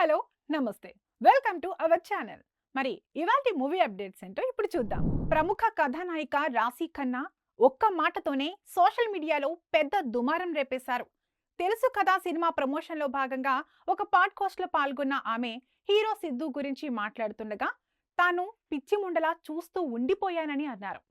Hello, నమస్తే. Welcome to our channel. మరి ఇవాల్టి మూవీ అప్డేట్స్ ఏంటో ఇప్పుడు చూద్దాం. ప్రముఖ కథానాయిక రాశి ఖన్నా ఒక్క మాటతోనే సోషల్ మీడియాలో పెద్ద దుమారం రేపేశారు. తెలుసు కదా సినిమా ప్రమోషన్లో భాగంగా ఒక పాడ్కాస్ట్లో పాల్గొన్న ఆమె హీరో సిద్ధు గురించి మాట్లాడుతుండగా తాను పిచ్చి ముండలా చూస్తూ ఉండిపోయానని అన్నారు.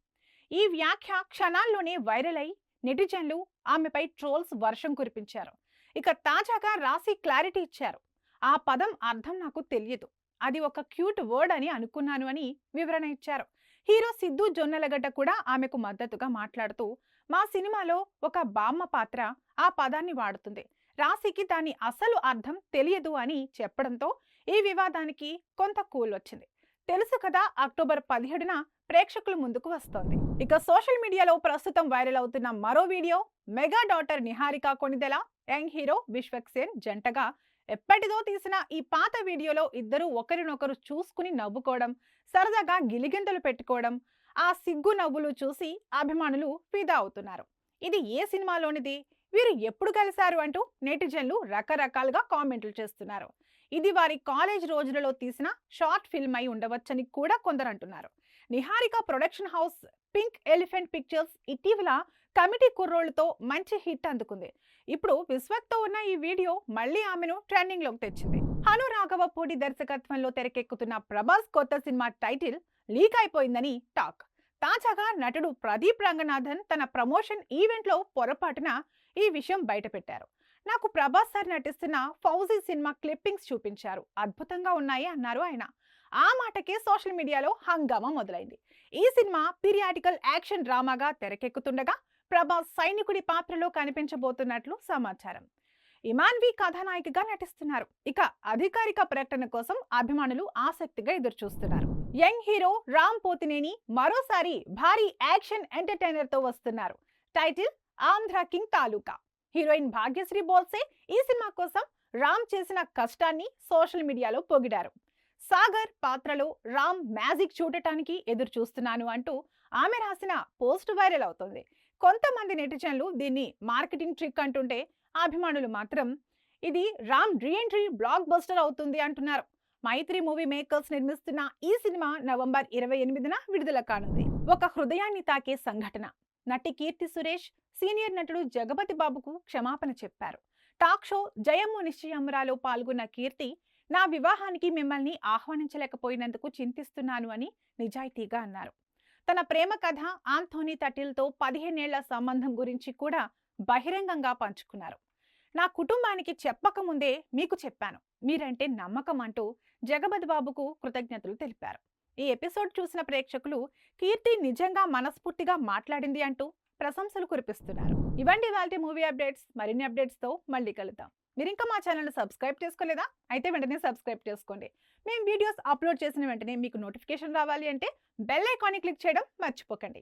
ఈ వ్యాఖ్య క్షణాల్లోనే వైరల్ అయి నెటిజన్లు ఆమెపై ట్రోల్స్ వర్షం కురిపించారు. ఇక తాజాగా రాశి క్లారిటీ ఇచ్చారు. ఆ పదం అర్థం నాకు తెలియదు, అది ఒక క్యూట్ వర్డ్ అని అనుకున్నాను అని వివరణ ఇచ్చారు. హీరో సిద్ధు జొన్నలగడ్డ కూడా ఆమెకు మద్దతుగా మాట్లాడుతూ, మా సినిమాలో ఒక బామ్మ పాత్ర ఆ పదాన్ని వాడుతుంది, రాశికి దాని అసలు అర్థం తెలియదు అని చెప్పడంతో ఈ వివాదానికి కొంత కూల్ వచ్చింది. తెలుసు కదా అక్టోబర్ 17న ప్రేక్షకుల ముందుకు వస్తోంది. ఇక సోషల్ మీడియాలో ప్రస్తుతం వైరల్ అవుతున్న మరో video mega daughter Niharika Konidela, young hero Vishwak Sen జంటగా ఎప్పటిదో తీసిన ఈ పాత వీడియోలో ఇద్దరు ఒకరినొకరు చూసుకుని నవ్వుకోవడం, సరదాగా గిలిగింతలు పెట్టుకోవడం, ఆ సిగ్గు నవ్వులు చూసి అభిమానులు ఫిదా అవుతున్నారు. ఇది ఏ సినిమాలోనిది, వీరు ఎప్పుడు కలిశారు అంటూ నెటిజన్లు రకరకాలుగా కామెంట్లు చేస్తున్నారు. ఇది వారి కాలేజ్ రోజులలో తీసిన షార్ట్ ఫిల్మ్ అయి ఉండవచ్చని కూడా కొందరు అంటున్నారు. Niharika production house pink elephant pictures ఇటీవల కమిటీ కుర్రోళ్లతో మంచి హిట్ అందుకుంది. ఇప్పుడు విశ్వక్తో ఉన్న ఈ వీడియో మళ్ళీ ఆమెను ట్రెండింగ్ లోకి తెచ్చింది. హను రాఘవపూడి దర్శకత్వంలో తెరకెక్కుతున్న ప్రభాస్ కొత్త సినిమా టైటిల్ లీక్ అయిపోయిందని టాక్. తాజాగా నటుడు ప్రదీప్ రంగనాథన్ తన ప్రమోషన్ ఈవెంట్ లో పొరపాటున ఈ విషయం బయటపెట్టారు. నాకు ప్రభాస్ సార్ నటిస్తున్న ఫౌజీ సినిమా క్లిప్పింగ్స్ చూపించారు, అద్భుతంగా ఉన్నాయి అన్నారు ఆయన. ఆ మాటకే సోషల్ మీడియాలో హంగామా మొదలైంది. ఈ సినిమా పీరియాడికల్ యాక్షన్ డ్రామాగా తెరకెక్కుతుండగా ప్రభాస్ సైనికుడి పాత్రలో కనిపించబోతున్నట్లు సమాచారం. ఇమాన్వి కథానాయికగా నటిస్తున్నారు. ఇక అధికారిక ప్రకటన కోసం అభిమానులు ఆసక్తిగా ఎదురుచూస్తున్నారు. యంగ్ హీరో రామ్ పోతినేని మరోసారి భారీ యాక్షన్ ఎంటర్టైనర్ తో వస్తున్నారు. టైటిల్ ఆంధ్ర కింగ్ తాలూకా. హీరోయిన్ భాగ్యశ్రీ బోల్సే ఈ సినిమా కోసం రామ్ చేసిన కష్టాన్ని సోషల్ మీడియాలో పొగిడారు. సాగర్ పాత్రలో రామ్ మ్యాజిక్ చూడటానికి ఎదురు చూస్తున్నాను అంటూ ఆమె రాసిన పోస్ట్ వైరల్ అవుతుంది. కొంతమంది నెటిజన్లు దీన్ని మార్కెటింగ్ ట్రిక్ అంటుంటే, అభిమానులు మాత్రం ఇది రామ్ రీఎంట్రీ బ్లాక్ బస్టర్ అవుతుంది అంటున్నారు. మైత్రి మూవీ మేకర్స్ నిర్మిస్తున్న ఈ సినిమా నవంబర్ 28న విడుదల కానుంది. ఒక హృదయాన్ని తాకే సంఘటన. నటి కీర్తి సురేష్ సీనియర్ నటుడు జగపతి బాబుకు క్షమాపణ చెప్పారు. టాక్ షో జయమ్ము నిశ్చయమురాలో పాల్గొన్న కీర్తి, నా వివాహానికి మిమ్మల్ని ఆహ్వానించలేకపోయినందుకు చింతిస్తున్నాను అని నిజాయితీగా అన్నారు. తన ప్రేమ కథ ఆంథోనీ తటిల్తో 15 ఏళ్ల సంబంధం గురించి కూడా బహిరంగంగా పంచుకున్నారు. నా కుటుంబానికి చెప్పకముందే మీకు చెప్పాను, మీరంటే నమ్మకం అంటూ జగపతి బాబుకు కృతజ్ఞతలు తెలిపారు. ఈ ఎపిసోడ్ చూసిన ప్రేక్షకులు కీర్తి నిజంగా మనస్ఫూర్తిగా మాట్లాడింది అంటూ ప్రశంసలు కురిపిస్తున్నారు. ఇవండి ఇవాల్టి మూవీ అప్డేట్స్. మరిన్ని అప్డేట్స్ తో మళ్ళీ కలుద్దాం. మీరు ఇంకా మా ఛానల్ని సబ్స్క్రైబ్ చేసుకోలేదా? అయితే వెంటనే సబ్స్క్రైబ్ చేసుకోండి. మేము వీడియోస్ అప్లోడ్ చేసిన వెంటనే మీకు నోటిఫికేషన్ రావాలి అంటే బెల్ ఐకాన్ని క్లిక్ చేయడం మర్చిపోకండి.